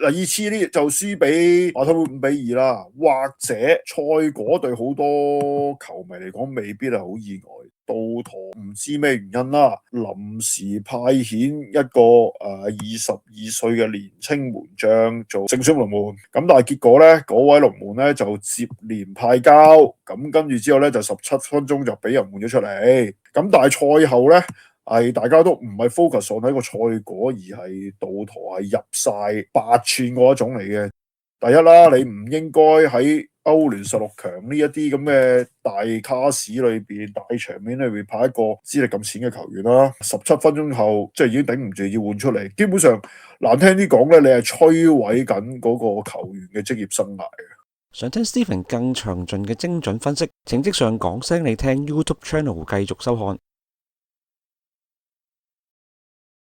熱刺呢就輸俾馬體會5-2啦，或者賽果對好多球迷嚟講未必係好意外。道陀唔知咩原因啦，臨時派遣一個22歲嘅年青門將做正選龍門，咁但係結果呢，嗰位龍門呢就接連派膠，咁跟住之後呢，就17分鐘就俾人換咗出嚟，咁但係賽後呢，係大家都唔係 focus 上喺個賽果，而係道陀係入晒8寸嗰一種嚟嘅。第一啦，你唔應該喺歐聯16強呢一啲咁嘅大卡士裏邊、大場面裏邊派一個資歷咁淺嘅球員啦。17分鐘後，即係已經頂唔住要換出嚟，基本上難聽啲講咧，你係摧毀緊嗰個球員嘅職業生涯嘅。想聽 Stephen 更詳盡嘅精準分析，請即上講聲你聽 YouTube Channel 繼續收看。